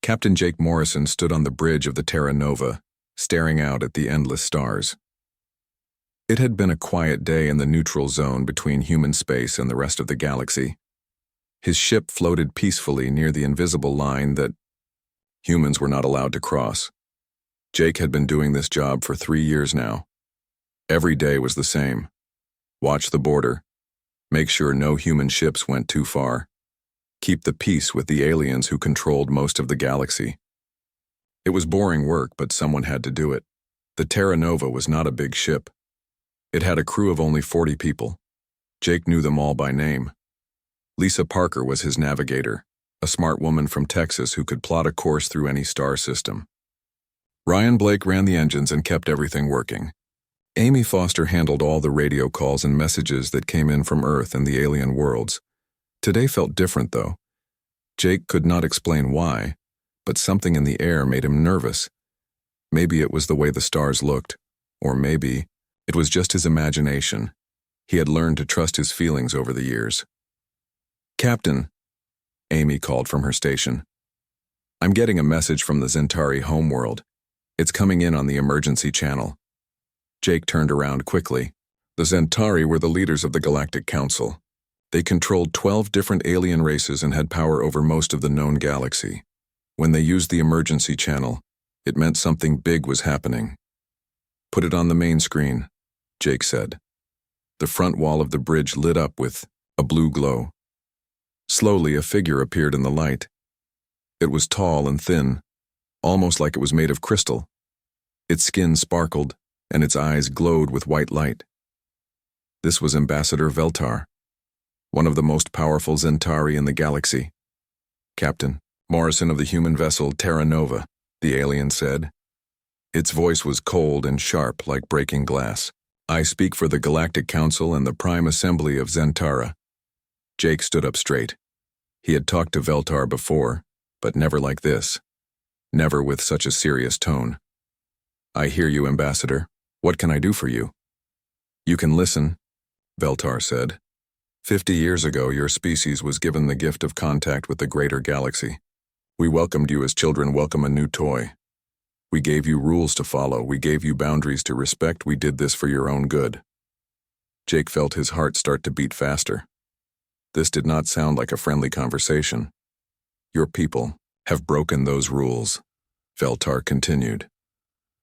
Captain Jake Morrison stood on the bridge of the Terra Nova, staring out at the endless stars. It had been a quiet day in the neutral zone between human space and the rest of the galaxy. His ship floated peacefully near the invisible line that humans were not allowed to cross. Jake had been doing this job for 3 years now. Every day was the same. Watch the border. Make sure no human ships went too far. Keep the peace with the aliens who controlled most of the galaxy. It was boring work, but someone had to do it. The Terra Nova was not a big ship. It had a crew of only 40 people. Jake knew them all by name. Lisa Parker was his navigator, a smart woman from Texas who could plot a course through any star system. Ryan Blake ran the engines and kept everything working. Amy Foster handled all the radio calls and messages that came in from Earth and the alien worlds. Today felt different, though. Jake could not explain why, but something in the air made him nervous. Maybe it was the way the stars looked, or maybe it was just his imagination. He had learned to trust his feelings over the years. "Captain," Amy called from her station. "I'm getting a message from the Zentari homeworld. It's coming in on the emergency channel." Jake turned around quickly. The Zentari were the leaders of the Galactic Council. They controlled 12 different alien races and had power over most of the known galaxy. When they used the emergency channel, it meant something big was happening. "Put it on the main screen," Jake said. The front wall of the bridge lit up with a blue glow. Slowly, a figure appeared in the light. It was tall and thin, almost like it was made of crystal. Its skin sparkled, and its eyes glowed with white light. This was Ambassador Veltar, one of the most powerful Zentari in the galaxy. "Captain Morrison of the human vessel Terra Nova," the alien said. Its voice was cold and sharp like breaking glass. "I speak for the Galactic Council and the Prime Assembly of Zentara." Jake stood up straight. He had talked to Veltar before, but never like this. Never with such a serious tone. "I hear you, Ambassador. What can I do for you?" "You can listen," Veltar said. 50 years ago, your species was given the gift of contact with the greater galaxy. We welcomed you as children welcome a new toy. We gave you rules to follow. We gave you boundaries to respect. We did this for your own good. Jake felt his heart start to beat faster. This did not sound like a friendly conversation. "Your people have broken those rules," Veltar continued.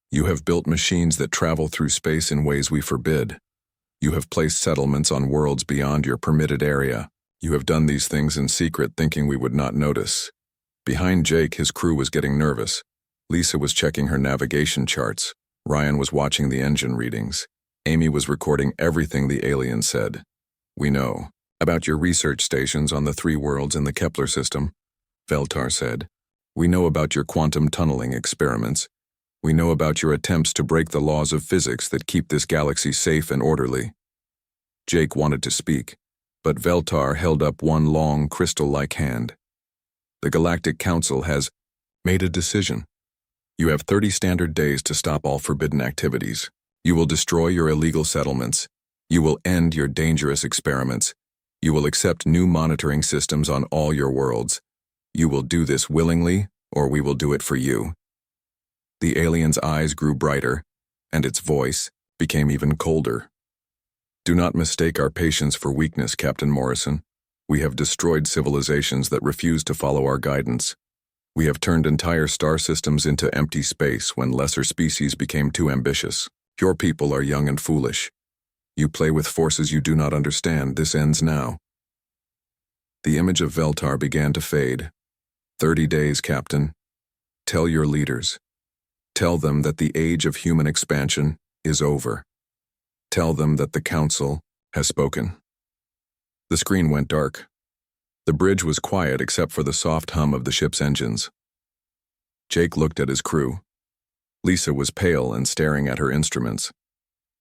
"You have built machines that travel through space in ways we forbid. You have placed settlements on worlds beyond your permitted area. You have done these things in secret, thinking we would not notice." Behind Jake, his crew was getting nervous. Lisa was checking her navigation charts. Ryan was watching the engine readings. Amy was recording everything the alien said. "We know about your research stations on the 3 worlds in the Kepler system," Veltar said. "We know about your quantum tunneling experiments. We know about your attempts to break the laws of physics that keep this galaxy safe and orderly." Jake wanted to speak, but Veltar held up one long, crystal-like hand. "The Galactic Council has made a decision. You have 30 standard days to stop all forbidden activities. You will destroy your illegal settlements. You will end your dangerous experiments. You will accept new monitoring systems on all your worlds. You will do this willingly, or we will do it for you." The alien's eyes grew brighter, and its voice became even colder. "Do not mistake our patience for weakness, Captain Morrison. We have destroyed civilizations that refuse to follow our guidance. We have turned entire star systems into empty space when lesser species became too ambitious. Your people are young and foolish. You play with forces you do not understand. This ends now." The image of Veltar began to fade. 30 days, Captain. Tell your leaders. Tell them that the age of human expansion is over. Tell them that the Council has spoken. The screen went dark. The bridge was quiet except for the soft hum of the ship's engines. Jake looked at his crew. Lisa was pale and staring at her instruments.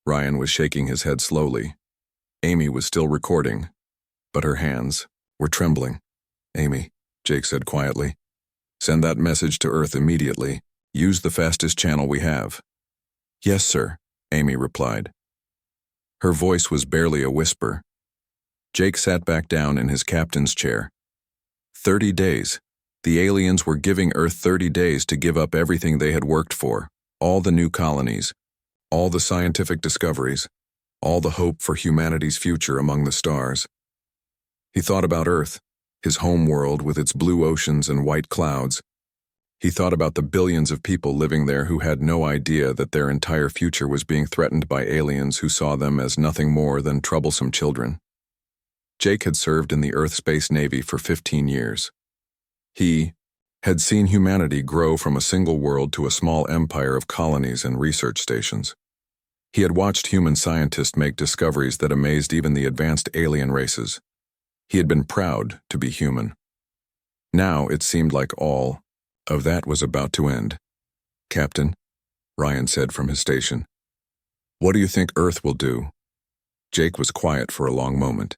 Ryan was shaking his head slowly. Amy was still recording, but her hands were trembling. "Amy," Jake said quietly, "send that message to Earth immediately. Use the fastest channel we have." "Yes, sir," Amy replied. Her voice was barely a whisper. Jake sat back down in his captain's chair. 30 days. The aliens were giving Earth 30 days to give up everything they had worked for, all the new colonies, all the scientific discoveries, all the hope for humanity's future among the stars. He thought about Earth, his home world with its blue oceans and white clouds. He thought about the billions of people living there who had no idea that their entire future was being threatened by aliens who saw them as nothing more than troublesome children. Jake had served in the Earth Space Navy for 15 years. He had seen humanity grow from a single world to a small empire of colonies and research stations. He had watched human scientists make discoveries that amazed even the advanced alien races. He had been proud to be human. Now it seemed like all of that was about to end. "Captain," Ryan said from his station, "what do you think Earth will do?" Jake was quiet for a long moment.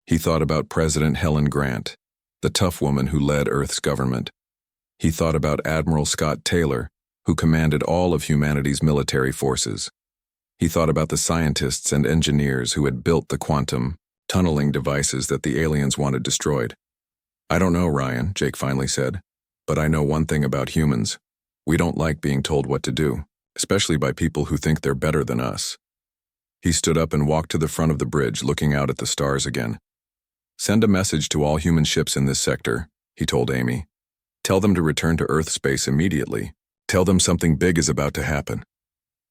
He thought about President Helen Grant, the tough woman who led Earth's government. He thought about Admiral Scott Taylor, who commanded all of humanity's military forces. He thought about the scientists and engineers who had built the quantum tunneling devices that the aliens wanted destroyed. "I don't know, Ryan," Jake finally said, "but I know one thing about humans. We don't like being told what to do, especially by people who think they're better than us." He stood up and walked to the front of the bridge, looking out at the stars again. "Send a message to all human ships in this sector," he told Amy. "Tell them to return to Earth space immediately. Tell them something big is about to happen."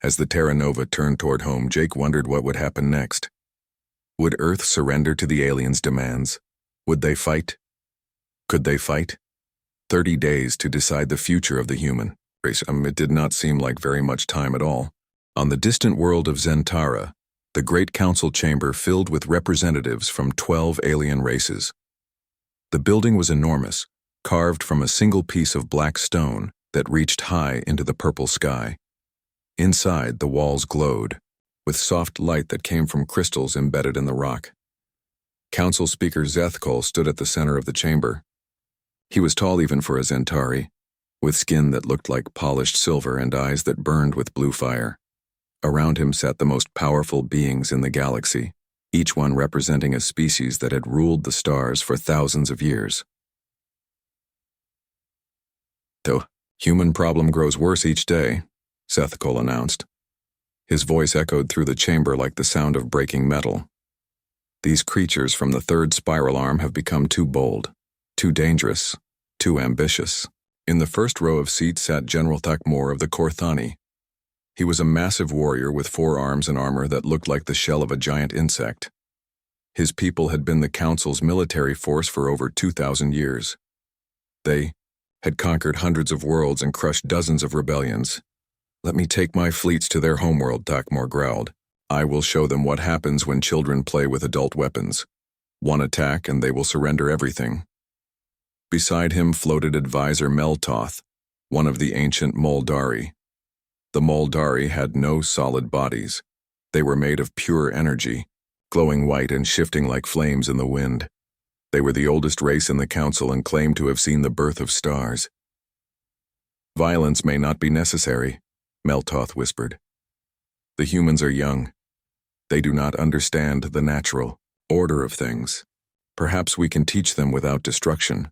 As the Terra Nova turned toward home, Jake wondered what would happen next. Would Earth surrender to the aliens' demands? Would they fight? Could they fight? 30 days to decide the future of the human race. It did not seem like very much time at all. On the distant world of Zentara, the Great Council chamber filled with representatives from 12 alien races. The building was enormous, carved from a single piece of black stone that reached high into the purple sky. Inside, the walls glowed, with soft light that came from crystals embedded in the rock. Council Speaker Zethkol stood at the center of the chamber. He was tall even for a Zentari, with skin that looked like polished silver and eyes that burned with blue fire. Around him sat the most powerful beings in the galaxy, each one representing a species that had ruled the stars for thousands of years. "The human problem grows worse each day," Zethkol announced. His voice echoed through the chamber like the sound of breaking metal. "These creatures from the third spiral arm have become too bold, too dangerous, too ambitious." In the first row of seats sat General Thakmor of the Korthani. He was a massive warrior with 4 arms and armor that looked like the shell of a giant insect. His people had been the Council's military force for over 2,000 years. They had conquered hundreds of worlds and crushed dozens of rebellions. "Let me take my fleets to their homeworld," Thakmor growled. "I will show them what happens when children play with adult weapons. One attack and they will surrender everything." Beside him floated Advisor Meltoth, one of the ancient Moldari. The Moldari had no solid bodies. They were made of pure energy, glowing white and shifting like flames in the wind. They were the oldest race in the Council and claimed to have seen the birth of stars. "Violence may not be necessary," Meltoth whispered. "The humans are young. They do not understand the natural order of things. Perhaps we can teach them without destruction."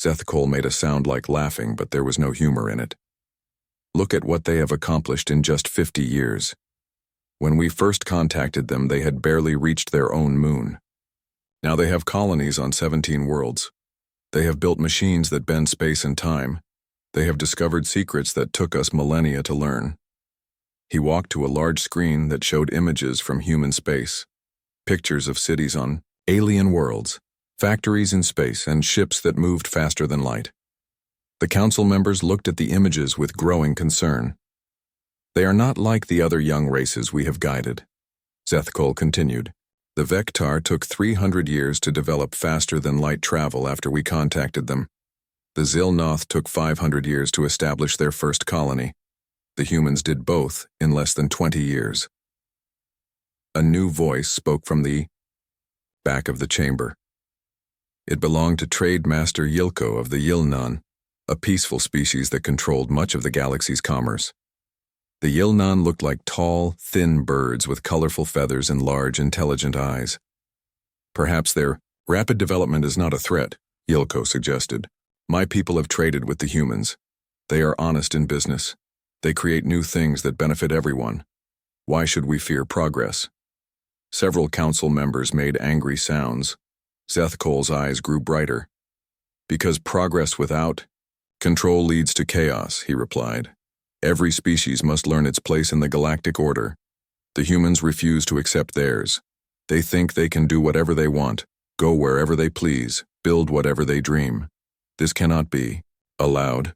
Zethkol made a sound like laughing, but there was no humor in it. "Look at what they have accomplished in just 50 years. When we first contacted them, they had barely reached their own moon. Now they have colonies on 17 worlds. They have built machines that bend space and time. They have discovered secrets that took us millennia to learn." He walked to a large screen that showed images from human space, pictures of cities on alien worlds, factories in space, and ships that moved faster than light. The Council members looked at the images with growing concern. "They are not like the other young races we have guided," Zethkol continued. "The Vectar took 300 years to develop faster than light travel after we contacted them. The Zilnoth took 500 years to establish their first colony. The humans did both in less than 20 years." A new voice spoke from the back of the chamber. It belonged to Trade Master Yilko of the Yilnan, a peaceful species that controlled much of the galaxy's commerce. The Yilnan looked like tall, thin birds with colorful feathers and large, intelligent eyes. "Perhaps their rapid development is not a threat," Yilko suggested. My people have traded with the humans. They are honest in business. They create new things that benefit everyone. Why should we fear progress? Several council members made angry sounds. Zethkol's eyes grew brighter. Because progress without control leads to chaos, he replied. Every species must learn its place in the galactic order. The humans refuse to accept theirs. They think they can do whatever they want, go wherever they please, build whatever they dream. This cannot be allowed.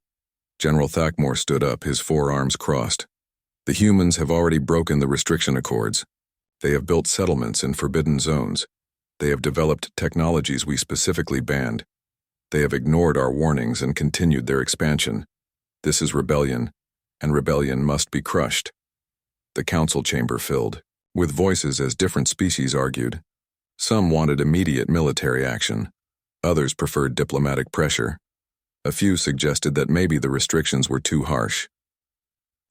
General Thakmore stood up, his forearms crossed. The humans have already broken the restriction accords. They have built settlements in forbidden zones. They have developed technologies we specifically banned. They have ignored our warnings and continued their expansion. This is rebellion, and rebellion must be crushed. The council chamber filled, with voices as different species argued. Some wanted immediate military action. Others preferred diplomatic pressure. A few suggested that maybe the restrictions were too harsh.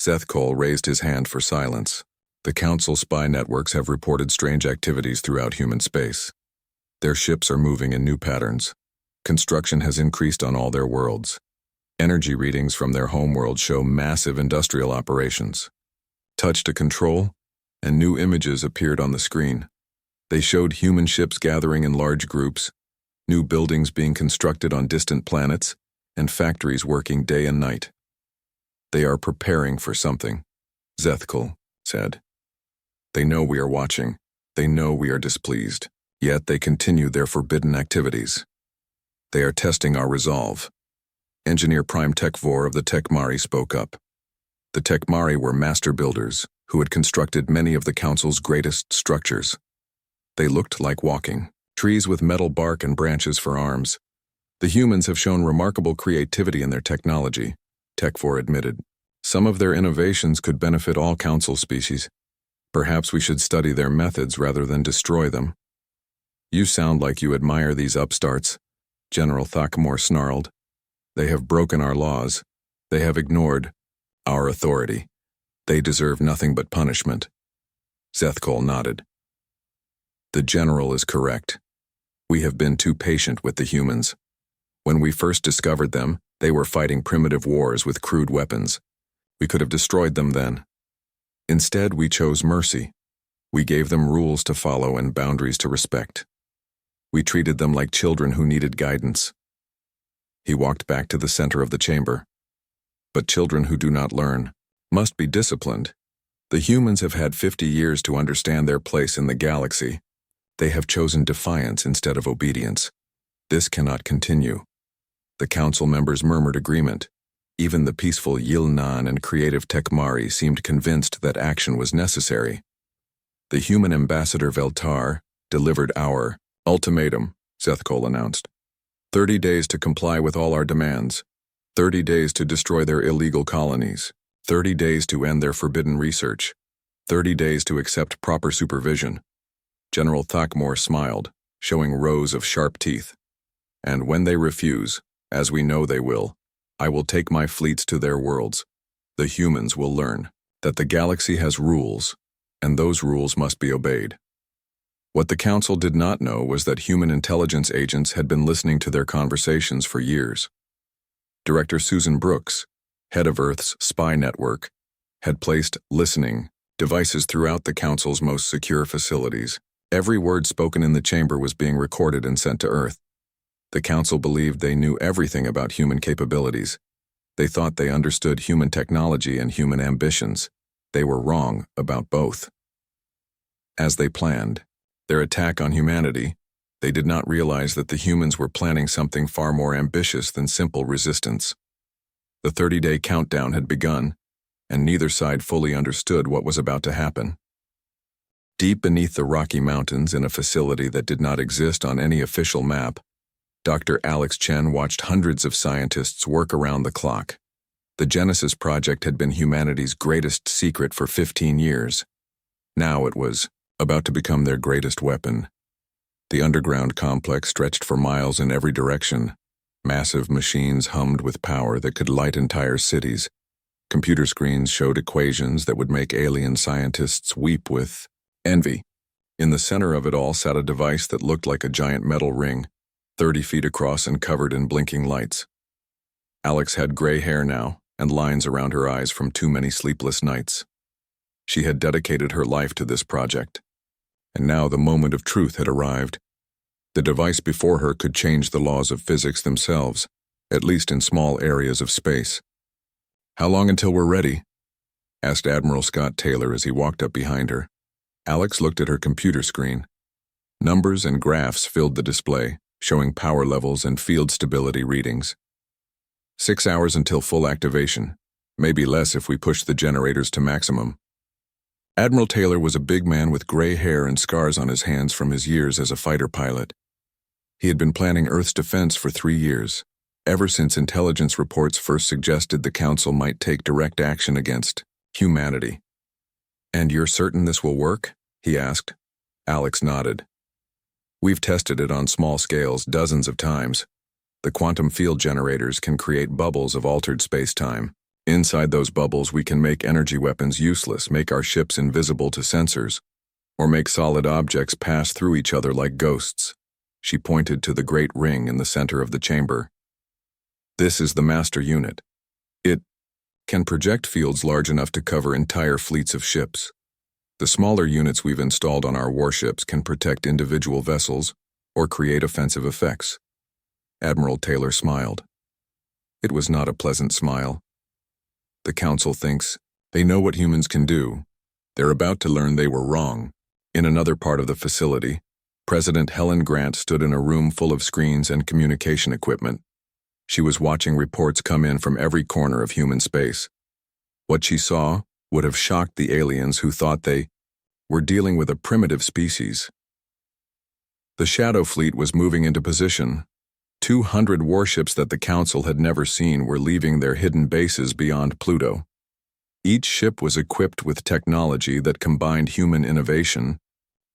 Zethkol raised his hand for silence. The council spy networks have reported strange activities throughout human space. Their ships are moving in new patterns. Construction has increased on all their worlds. Energy readings from their homeworld show massive industrial operations. Touched a control, and new images appeared on the screen. They showed human ships gathering in large groups, new buildings being constructed on distant planets, and factories working day and night. They are preparing for something, Zethkol said. They know we are watching. They know we are displeased. Yet they continue their forbidden activities. They are testing our resolve. Engineer Prime Tekvor of the Tekmari spoke up. The Tekmari were master builders who had constructed many of the council's greatest structures. They looked like walking trees with metal bark and branches for arms. The humans have shown remarkable creativity in their technology, Tekvor admitted. Some of their innovations could benefit all council species. Perhaps we should study their methods rather than destroy them. You sound like you admire these upstarts, General Thakmore snarled. They have broken our laws. They have ignored our authority. They deserve nothing but punishment. Zethkol nodded. The general is correct. We have been too patient with the humans. When we first discovered them, they were fighting primitive wars with crude weapons. We could have destroyed them then. Instead, we chose mercy. We gave them rules to follow and boundaries to respect. We treated them like children who needed guidance. He walked back to the center of the chamber. But children who do not learn must be disciplined. The humans have had 50 years to understand their place in the galaxy. They have chosen defiance instead of obedience. This cannot continue. The council members murmured agreement. Even the peaceful Yilnan and creative Tekmari seemed convinced that action was necessary. The human ambassador Veltar delivered our ultimatum, Zethkol announced. 30 days to comply with all our demands. 30 days to destroy their illegal colonies. 30 days to end their forbidden research. 30 days to accept proper supervision. General Thakmore smiled, showing rows of sharp teeth. And when they refuse, as we know they will, I will take my fleets to their worlds. The humans will learn that the galaxy has rules, and those rules must be obeyed. What the council did not know was that human intelligence agents had been listening to their conversations for years. Director Susan Brooks, head of Earth's spy network, had placed listening devices throughout the council's most secure facilities. Every word spoken in the chamber was being recorded and sent to Earth. The council believed they knew everything about human capabilities. They thought they understood human technology and human ambitions. They were wrong about both. As they planned their attack on humanity, they did not realize that the humans were planning something far more ambitious than simple resistance. The 30-day countdown had begun, and neither side fully understood what was about to happen. Deep beneath the Rocky Mountains, in a facility that did not exist on any official map, Dr. Alex Chen watched hundreds of scientists work around the clock. The Genesis Project had been humanity's greatest secret for 15 years. Now it was about to become their greatest weapon. The underground complex stretched for miles in every direction. Massive machines hummed with power that could light entire cities. Computer screens showed equations that would make alien scientists weep with envy. In the center of it all sat a device that looked like a giant metal ring, 30 feet across and covered in blinking lights. Alex had gray hair now and lines around her eyes from too many sleepless nights. She had dedicated her life to this project, and now the moment of truth had arrived. The device before her could change the laws of physics themselves, at least in small areas of space. "How long until we're ready?" asked Admiral Scott Taylor as he walked up behind her. Alex looked at her computer screen. Numbers and graphs filled the display, showing power levels and field stability readings. 6 hours until full activation, maybe less if we push the generators to maximum. Admiral Taylor was a big man with gray hair and scars on his hands from his years as a fighter pilot. He had been planning Earth's defense for 3 years, ever since intelligence reports first suggested the Council might take direct action against humanity. "And you're certain this will work?" he asked. Alex nodded. "We've tested it on small scales dozens of times. The quantum field generators can create bubbles of altered space-time. Inside those bubbles we can make energy weapons useless, make our ships invisible to sensors, or make solid objects pass through each other like ghosts." She pointed to the great ring in the center of the chamber. "This is the master unit. It can project fields large enough to cover entire fleets of ships. The smaller units we've installed on our warships can protect individual vessels or create offensive effects." Admiral Taylor smiled. It was not a pleasant smile. "The Council thinks they know what humans can do. They're about to learn they were wrong." In another part of the facility, President Helen Grant stood in a room full of screens and communication equipment. She was watching reports come in from every corner of human space. What she saw would have shocked the aliens who thought they were dealing with a primitive species. The Shadow Fleet was moving into position. 200 warships that the Council had never seen were leaving their hidden bases beyond Pluto. Each ship was equipped with technology that combined human innovation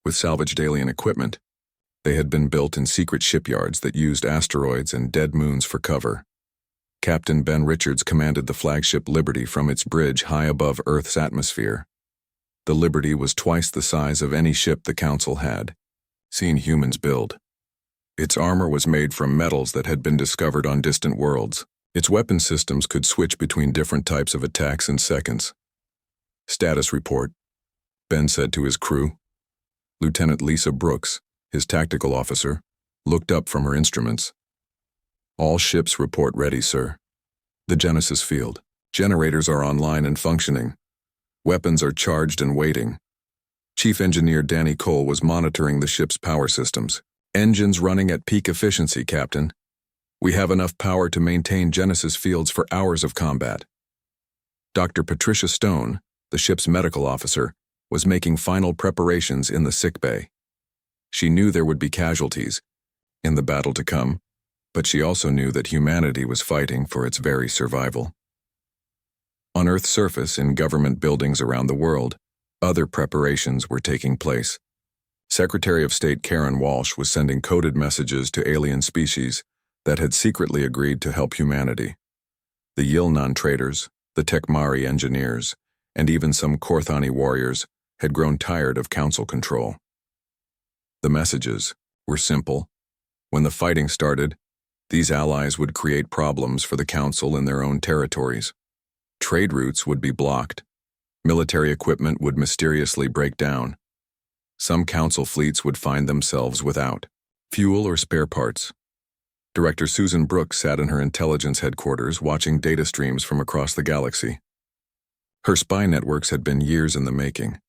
with salvaged alien equipment. They had been built in secret shipyards that used asteroids and dead moons for cover. Captain Ben Richards commanded the flagship Liberty from its bridge high above Earth's atmosphere. The Liberty was twice the size of any ship the Council had seen humans build. Its armor was made from metals that had been discovered on distant worlds. Its weapon systems could switch between different types of attacks in seconds. "Status report," Ben said to his crew. Lieutenant Lisa Brooks, his tactical officer, looked up from her instruments. "All ships report ready, sir. The Genesis field. Generators are online and functioning. Weapons are charged and waiting." Chief Engineer Danny Cole was monitoring the ship's power systems. "Engines running at peak efficiency, Captain. We have enough power to maintain Genesis fields for hours of combat." Dr. Patricia Stone, the ship's medical officer, was making final preparations in the sickbay. She knew there would be casualties in the battle to come, but she also knew that humanity was fighting for its very survival. On Earth's surface, in government buildings around the world, other preparations were taking place. Secretary of State Karen Walsh was sending coded messages to alien species that had secretly agreed to help humanity. The Yilnan traders, the Tekmari engineers, and even some Korthani warriors had grown tired of Council control. The messages were simple. When the fighting started, these allies would create problems for the Council in their own territories. Trade routes would be blocked. Military equipment would mysteriously break down. Some Council fleets would find themselves without fuel or spare parts. Director Susan Brooks sat in her intelligence headquarters watching data streams from across the galaxy. Her spy networks had been years in the making.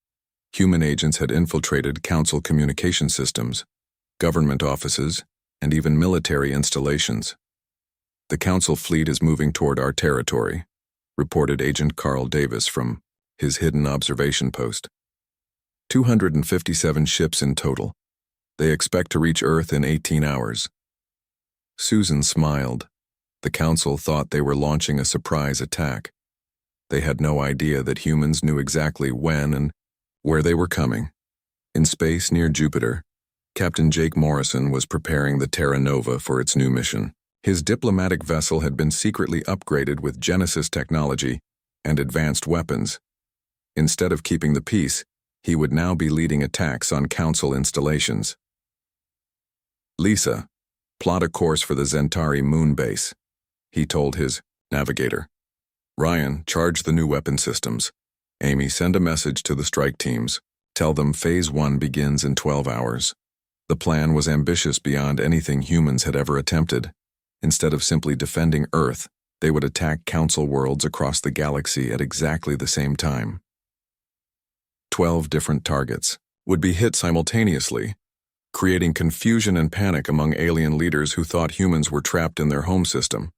Human agents had infiltrated Council communication systems, government offices, and even military installations. "The Council fleet is moving toward our territory," reported Agent Carl Davis from his hidden observation post. 257 ships in total. They expect to reach Earth in 18 hours. Susan smiled. The Council thought they were launching a surprise attack. They had no idea that humans knew exactly when and where they were coming. In space near Jupiter, Captain Jake Morrison was preparing the Terra Nova for its new mission. His diplomatic vessel had been secretly upgraded with Genesis technology and advanced weapons. Instead of keeping the peace, he would now be leading attacks on Council installations. "Lisa, plot a course for the Zentari moon base," he told his navigator. Ryan, charge the new weapon systems. Amy, send a message to the strike teams. Tell them Phase 1 begins in 12 hours. The plan was ambitious beyond anything humans had ever attempted. Instead of simply defending Earth, they would attack council worlds across the galaxy at exactly the same time. 12 different targets would be hit simultaneously, creating confusion and panic among alien leaders who thought humans were trapped in their home system.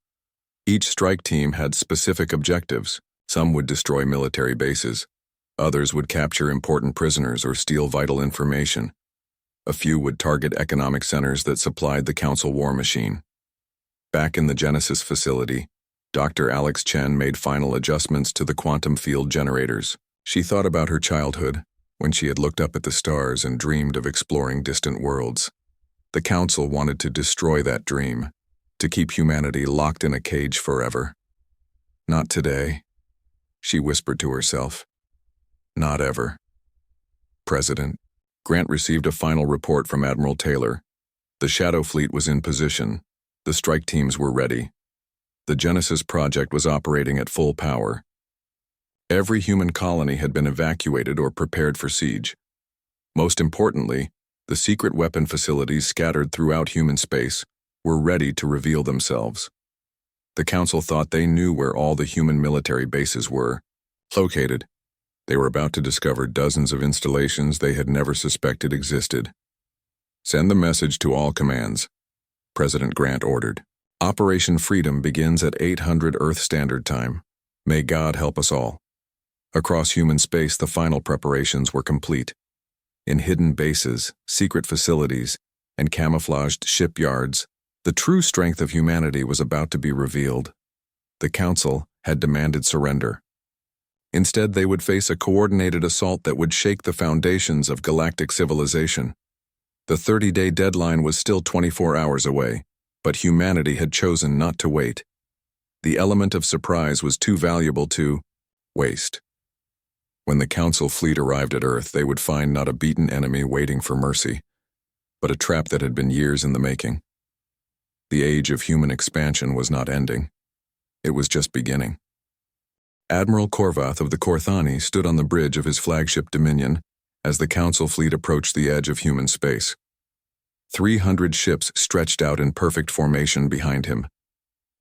Each strike team had specific objectives. Some would destroy military bases. Others would capture important prisoners or steal vital information. A few would target economic centers that supplied the council war machine. Back in the Genesis facility, Dr. Alex Chen made final adjustments to the quantum field generators. She thought about her childhood, when she had looked up at the stars and dreamed of exploring distant worlds. The council wanted to destroy that dream, to keep humanity locked in a cage forever. Not today, she whispered to herself. Not ever. President Grant received a final report from Admiral Taylor. The Shadow Fleet was in position. The strike teams were ready. The Genesis project was operating at full power. Every human colony had been evacuated or prepared for siege. Most importantly, the secret weapon facilities scattered throughout human space were ready to reveal themselves. The Council thought they knew where all the human military bases were located. They were about to discover dozens of installations they had never suspected existed. Send the message to all commands, President Grant ordered. Operation Freedom begins at 800 Earth Standard Time. May God help us all. Across human space, the final preparations were complete. In hidden bases, secret facilities, and camouflaged shipyards, the true strength of humanity was about to be revealed. The Council had demanded surrender. Instead, they would face a coordinated assault that would shake the foundations of galactic civilization. The 30-day deadline was still 24 hours away, but humanity had chosen not to wait. The element of surprise was too valuable to waste. When the Council fleet arrived at Earth, they would find not a beaten enemy waiting for mercy, but a trap that had been years in the making. The age of human expansion was not ending. It was just beginning. Admiral Korvath of the Korthani stood on the bridge of his flagship Dominion as the Council fleet approached the edge of human space. 300 ships stretched out in perfect formation behind him.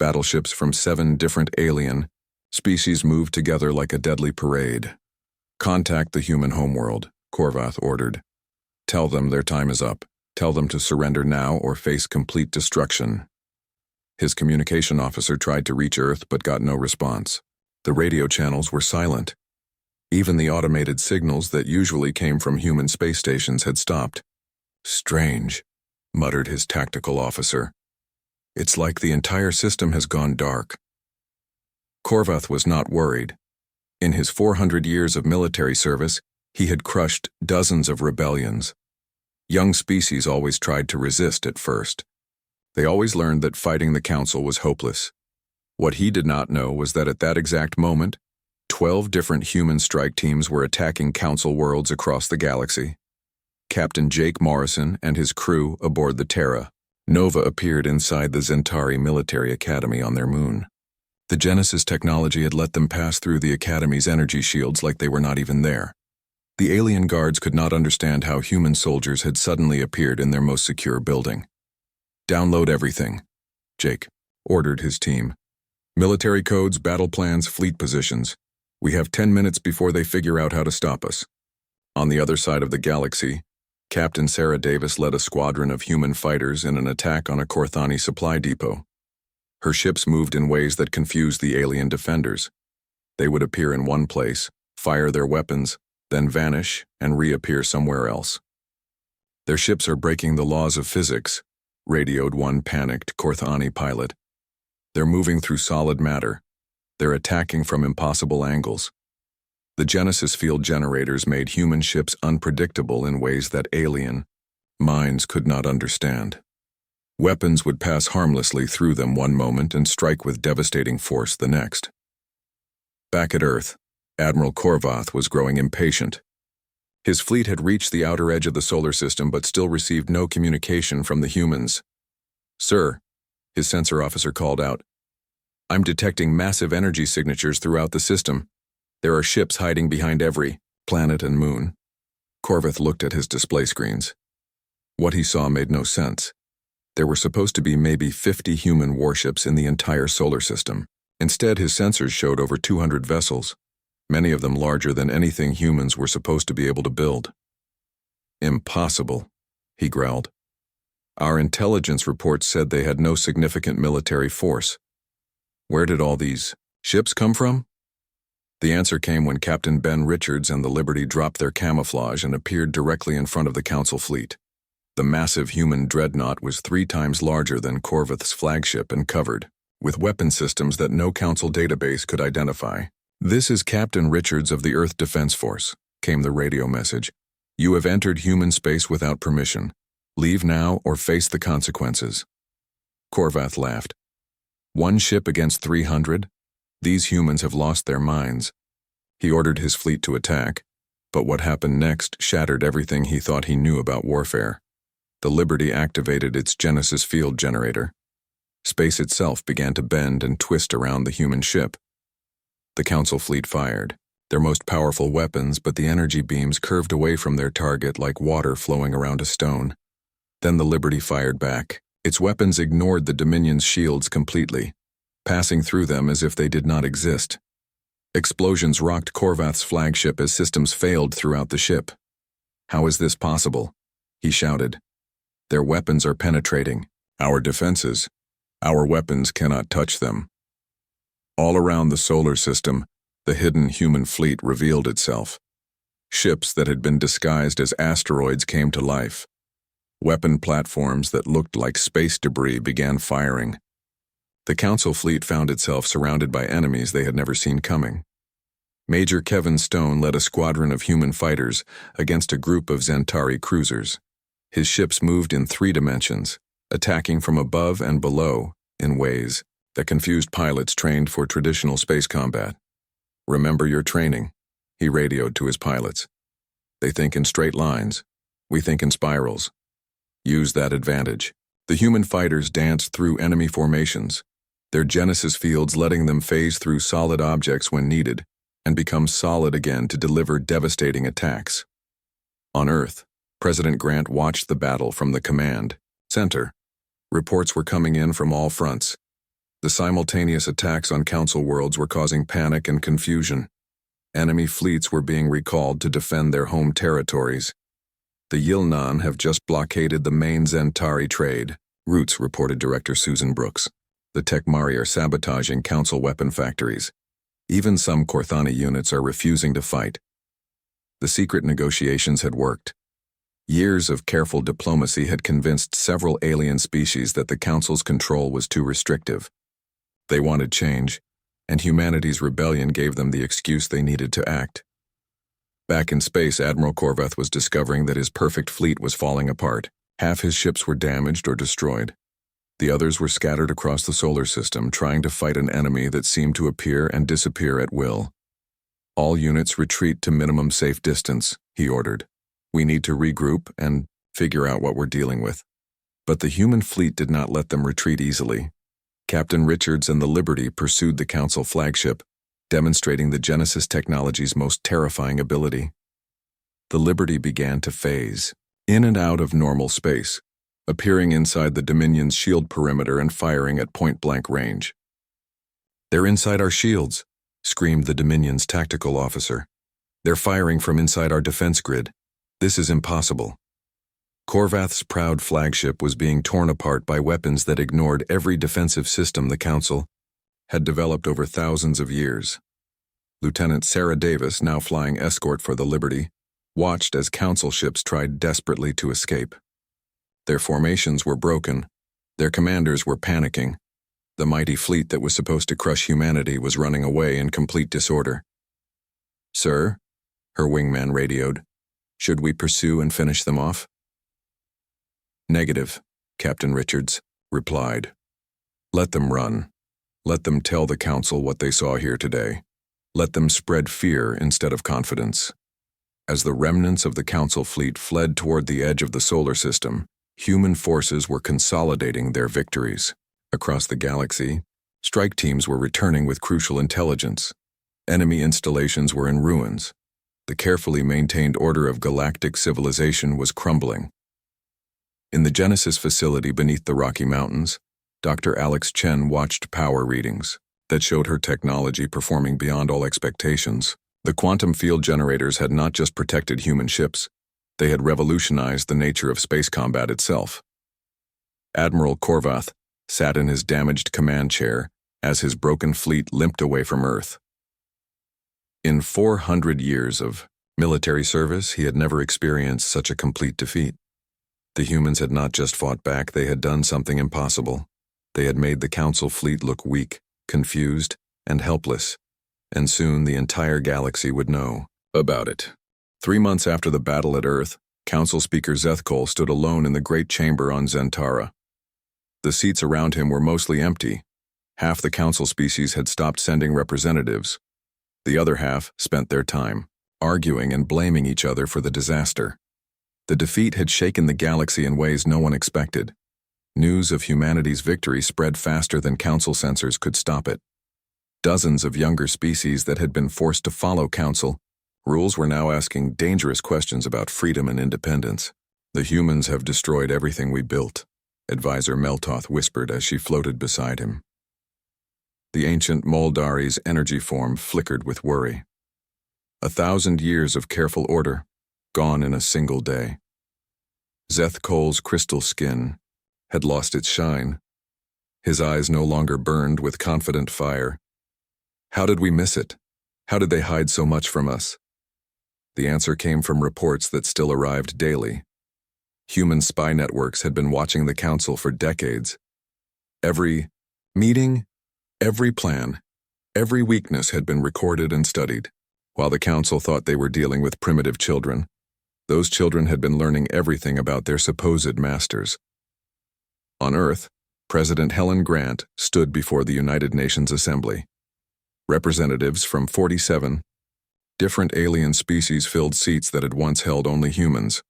Battleships from 7 different alien species moved together like a deadly parade. Contact the human homeworld, Korvath ordered. Tell them their time is up. Tell them to surrender now or face complete destruction. His communication officer tried to reach Earth but got no response. The radio channels were silent. Even the automated signals that usually came from human space stations had stopped. Strange, muttered his tactical officer. It's like the entire system has gone dark. Korvath was not worried. In his 400 years of military service, he had crushed dozens of rebellions. Young species always tried to resist at first. They always learned that fighting the Council was hopeless. What he did not know was that at that exact moment, 12 different human strike teams were attacking Council worlds across the galaxy. Captain Jake Morrison and his crew aboard the Terra Nova appeared inside the Zentari Military Academy on their moon. The Genesis technology had let them pass through the Academy's energy shields like they were not even there. The alien guards could not understand how human soldiers had suddenly appeared in their most secure building. Download everything, Jake ordered his team. Military codes, battle plans, fleet positions. We have 10 minutes before they figure out how to stop us. On the other side of the galaxy, Captain Sarah Davis led a squadron of human fighters in an attack on a Korthani supply depot. Her ships moved in ways that confused the alien defenders. They would appear in one place, fire their weapons, then vanish and reappear somewhere else. Their ships are breaking the laws of physics, radioed one panicked Korthani pilot. They're moving through solid matter. They're attacking from impossible angles. The Genesis field generators made human ships unpredictable in ways that alien minds could not understand. Weapons would pass harmlessly through them one moment and strike with devastating force the next. Back at Earth, Admiral Korvath was growing impatient. His fleet had reached the outer edge of the solar system but still received no communication from the humans. "Sir," his sensor officer called out, I'm detecting massive energy signatures throughout the system. There are ships hiding behind every planet and moon. Corveth looked at his display screens. What he saw made no sense. There were supposed to be maybe 50 human warships in the entire solar system. Instead, his sensors showed over 200 vessels, many of them larger than anything humans were supposed to be able to build. Impossible, he growled. Our intelligence reports said they had no significant military force. Where did all these ships come from? The answer came when Captain Ben Richards and the Liberty dropped their camouflage and appeared directly in front of the Council fleet. The massive human dreadnought was 3 times larger than Corveth's flagship and covered with weapon systems that no Council database could identify. "This is Captain Richards of the Earth Defense Force," came the radio message. "You have entered human space without permission. Leave now or face the consequences." Corvath laughed. 1 ship against 300? These humans have lost their minds. He ordered his fleet to attack, but what happened next shattered everything he thought he knew about warfare. The Liberty activated its Genesis field generator. Space itself began to bend and twist around the human ship. The Council fleet fired, their most powerful weapons, but the energy beams curved away from their target like water flowing around a stone. Then the Liberty fired back. Its weapons ignored the Dominion's shields completely, passing through them as if they did not exist. Explosions rocked Corvath's flagship as systems failed throughout the ship. "How is this possible?" he shouted. "Their weapons are penetrating our defenses. Our weapons cannot touch them." All around the solar system, the hidden human fleet revealed itself. Ships that had been disguised as asteroids came to life. Weapon platforms that looked like space debris began firing. The Council fleet found itself surrounded by enemies they had never seen coming. Major Kevin Stone led a squadron of human fighters against a group of Zentari cruisers. His ships moved in 3 dimensions, attacking from above and below in ways that confused pilots trained for traditional space combat. "Remember your training," he radioed to his pilots. "They think in straight lines. We think in spirals. Use that advantage." The human fighters danced through enemy formations, their Genesis fields letting them phase through solid objects when needed and become solid again to deliver devastating attacks. On Earth, President Grant watched the battle from the command center. Reports were coming in from all fronts. The simultaneous attacks on Council worlds were causing panic and confusion. Enemy fleets were being recalled to defend their home territories. "The Yilnan have just blockaded the main Zentari trade," Roots reported Director Susan Brooks. "The Tekmari are sabotaging Council weapon factories. Even some Korthani units are refusing to fight." The secret negotiations had worked. Years of careful diplomacy had convinced several alien species that the Council's control was too restrictive. They wanted change, and humanity's rebellion gave them the excuse they needed to act. Back in space, Admiral Corveth was discovering that his perfect fleet was falling apart. Half his ships were damaged or destroyed. The others were scattered across the solar system, trying to fight an enemy that seemed to appear and disappear at will. "All units retreat to minimum safe distance," he ordered. "We need to regroup and figure out what we're dealing with." But the human fleet did not let them retreat easily. Captain Richards and the Liberty pursued the Council flagship, demonstrating the Genesis technology's most terrifying ability. The Liberty began to phase in and out of normal space, appearing inside the Dominion's shield perimeter and firing at point-blank range. "They're inside our shields," screamed the Dominion's tactical officer. "They're firing from inside our defense grid. This is impossible." Corvath's proud flagship was being torn apart by weapons that ignored every defensive system the Council had developed over thousands of years. Lieutenant Sarah Davis, now flying escort for the Liberty, watched as Council ships tried desperately to escape. Their formations were broken. Their commanders were panicking. The mighty fleet that was supposed to crush humanity was running away in complete disorder. "Sir," her wingman radioed, "should we pursue and finish them off?" "Negative," Captain Richards replied. "Let them run. Let them tell the Council what they saw here today. Let them spread fear instead of confidence." As the remnants of the Council fleet fled toward the edge of the solar system, human forces were consolidating their victories. Across the galaxy, Strike teams were returning with crucial intelligence. Enemy installations were in ruins. The carefully maintained order of galactic civilization was crumbling. In the Genesis facility beneath the Rocky Mountains, Dr. Alex Chen watched power readings that showed her technology performing beyond all expectations. The quantum field generators had not just protected human ships, they had revolutionized the nature of space combat itself. Admiral Korvath sat in his damaged command chair as his broken fleet limped away from Earth. In 400 years of military service, he had never experienced such a complete defeat. The humans had not just fought back, they had done something impossible. They had made the Council fleet look weak, confused, and helpless, and soon the entire galaxy would know about it. 3 months after the battle at Earth, Council Speaker Zethkol stood alone in the Great Chamber on Zentara. The seats around him were mostly empty. Half the Council species had stopped sending representatives. The other half spent their time arguing and blaming each other for the disaster. The defeat had shaken the galaxy in ways no one expected. News of humanity's victory spread faster than Council censors could stop it. Dozens of younger species that had been forced to follow Council rules were now asking dangerous questions about freedom and independence. "The humans have destroyed everything we built," Advisor Meltoth whispered as she floated beside him. The ancient Moldari's energy form flickered with worry. 1,000 years of careful order, gone in a single day. Zethkol's crystal skin had lost its shine. His eyes no longer burned with confident fire. How did we miss it? How did they hide so much from us? The answer came from reports that still arrived daily. Human spy networks had been watching the Council for decades. Every meeting, every plan, every weakness had been recorded and studied. While the Council thought they were dealing with primitive children, those children had been learning everything about their supposed masters. On Earth, President Helen Grant stood before the United Nations Assembly. Representatives from 47 different alien species filled seats that had once held only humans.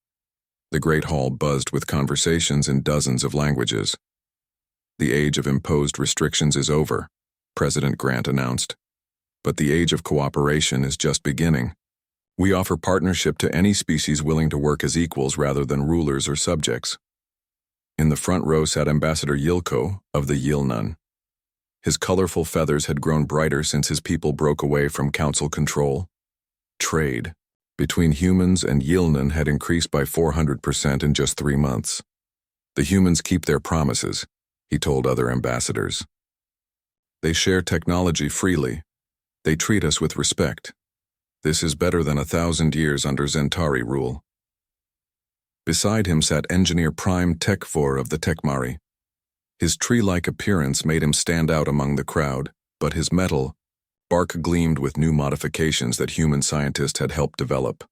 The Great Hall buzzed with conversations in dozens of languages. "The age of imposed restrictions is over," President Grant announced. "But the age of cooperation is just beginning. We offer partnership to any species willing to work as equals rather than rulers or subjects." In the front row sat Ambassador Yilko of the Yilnun. His colorful feathers had grown brighter since his people broke away from Council control. Trade between humans and Yilnun had increased by 400% in just 3 months. "The humans keep their promises," he told other ambassadors. "They share technology freely. They treat us with respect. This is better than 1,000 years under Zentari rule." Beside him sat Engineer Prime Tekvor of the Tekmari. His tree-like appearance made him stand out among the crowd, but his metal bark gleamed with new modifications that human scientists had helped develop.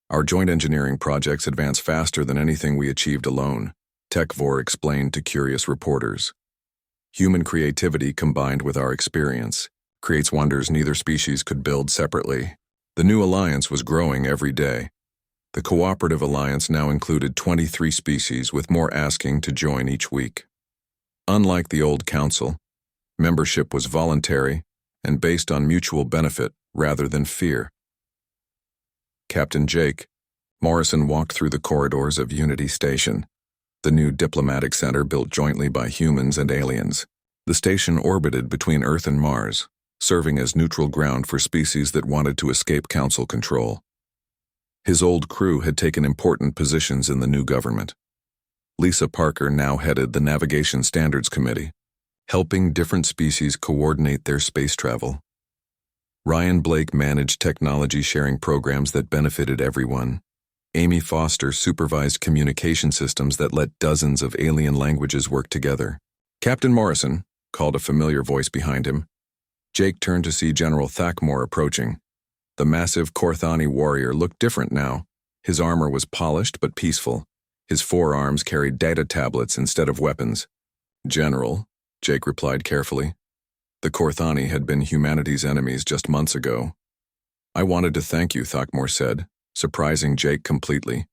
"Our joint engineering projects advance faster than anything we achieved alone," Tekvor explained to curious reporters. "Human creativity combined with our experience creates wonders neither species could build separately." The new alliance was growing every day. The cooperative alliance now included 23 species, with more asking to join each week. Unlike the old Council, membership was voluntary and based on mutual benefit rather than fear. Captain Jake Morrison walked through the corridors of Unity Station, the new diplomatic center built jointly by humans and aliens. The station orbited between Earth and Mars, serving as neutral ground for species that wanted to escape Council control. His old crew had taken important positions in the new government. Lisa Parker now headed the Navigation Standards Committee, helping different species coordinate their space travel. Ryan Blake managed technology-sharing programs that benefited everyone. Amy Foster supervised communication systems that let dozens of alien languages work together. "Captain Morrison," called a familiar voice behind him. Jake turned to see General Thakmore approaching. The massive Korthani warrior looked different now. His armor was polished but peaceful. His forearms carried data tablets instead of weapons. "General," Jake replied carefully. The Korthani had been humanity's enemies just months ago. "I wanted to thank you," Thakmore said, surprising Jake completely.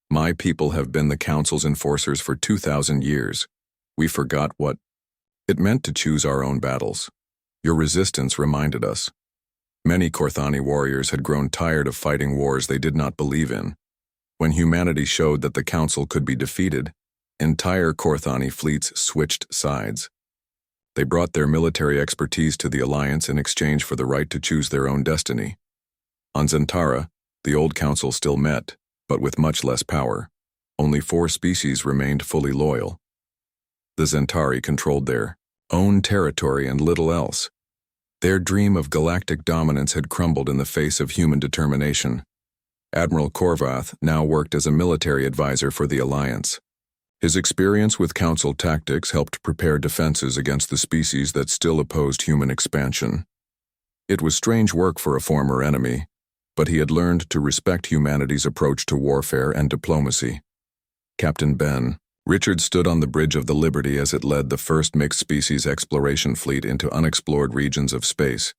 "My people have been the Council's enforcers for 2,000 years. We forgot what it meant to choose our own battles. Your resistance reminded us. Many Korthani warriors had grown tired of fighting wars they did not believe in. When humanity showed that the Council could be defeated, entire Korthani fleets switched sides. They brought their military expertise to the Alliance in exchange for the right to choose their own destiny. On Zentara, the old Council still met, but with much less power. Only 4 species remained fully loyal. The Zentari controlled their own territory and little else. Their dream of galactic dominance had crumbled in the face of human determination. Admiral Korvath now worked as a military advisor for the Alliance. His experience with Council tactics helped prepare defenses against the species that still opposed human expansion. It was strange work for a former enemy, but he had learned to respect humanity's approach to warfare and diplomacy. Captain Ben. Richard stood on the bridge of the Liberty as it led the first mixed-species exploration fleet into unexplored regions of space.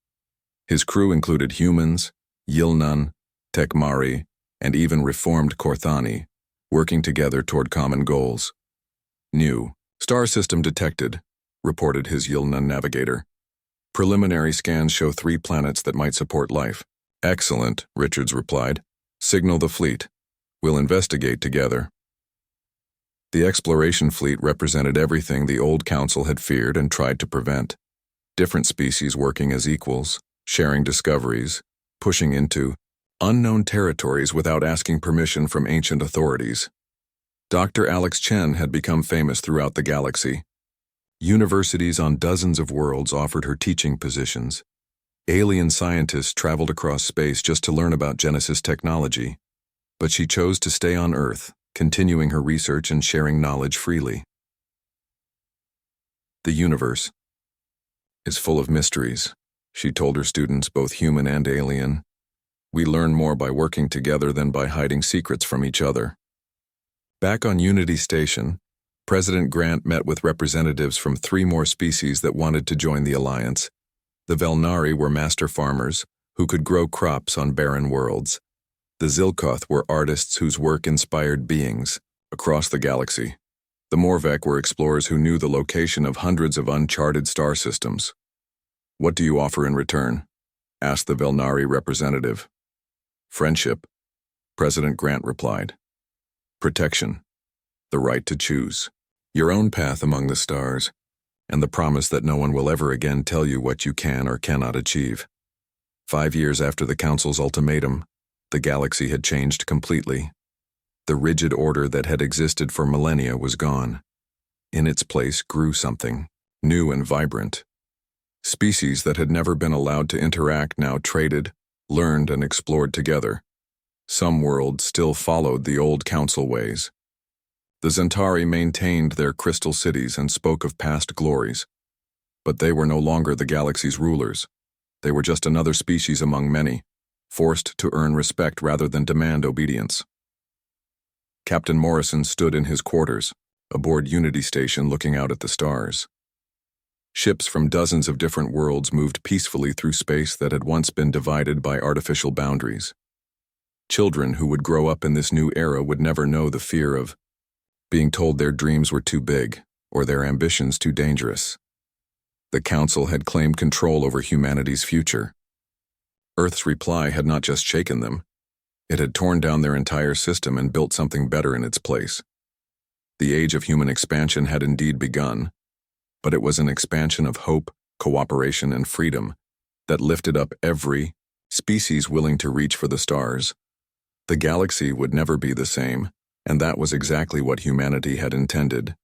His crew included humans, Yilnan, Tekmari, and even reformed Korthani, working together toward common goals. New star system detected, reported his Yilnan navigator. Preliminary scans show 3 planets that might support life. Excellent, Richards replied. Signal the fleet. We'll investigate together. The exploration fleet represented everything the old Council had feared and tried to prevent. Different species working as equals, sharing discoveries, pushing into unknown territories without asking permission from ancient authorities. Dr. Alex Chen had become famous throughout the galaxy. Universities on dozens of worlds offered her teaching positions. Alien scientists traveled across space just to learn about Genesis technology, but she chose to stay on Earth, continuing her research and sharing knowledge freely. The universe is full of mysteries, she told her students, both human and alien. We learn more by working together than by hiding secrets from each other. Back on Unity Station, President Grant met with representatives from 3 more species that wanted to join the Alliance. The Velnari were master farmers who could grow crops on barren worlds. The Zilkoth were artists whose work inspired beings across the galaxy. The Morvek were explorers who knew the location of hundreds of uncharted star systems. What do you offer in return? Asked the Velnari representative. Friendship, President Grant replied. Protection, the right to choose your own path among the stars, and the promise that no one will ever again tell you what you can or cannot achieve. 5 years after the Council's ultimatum, the galaxy had changed completely. The rigid order that had existed for millennia was gone. In its place grew something new and vibrant. Species that had never been allowed to interact now traded, learned, and explored together. Some worlds still followed the old Council ways. The Zentari maintained their crystal cities and spoke of past glories. But they were no longer the galaxy's rulers. They were just another species among many, forced to earn respect rather than demand obedience. Captain Morrison stood in his quarters, aboard Unity Station looking out at the stars. Ships from dozens of different worlds moved peacefully through space that had once been divided by artificial boundaries. Children who would grow up in this new era would never know the fear of being told their dreams were too big or their ambitions too dangerous. The Council had claimed control over humanity's future. Earth's reply had not just shaken them. It had torn down their entire system and built something better in its place. The age of human expansion had indeed begun, but it was an expansion of hope, cooperation, and freedom that lifted up every species willing to reach for the stars. The galaxy would never be the same, and that was exactly what humanity had intended.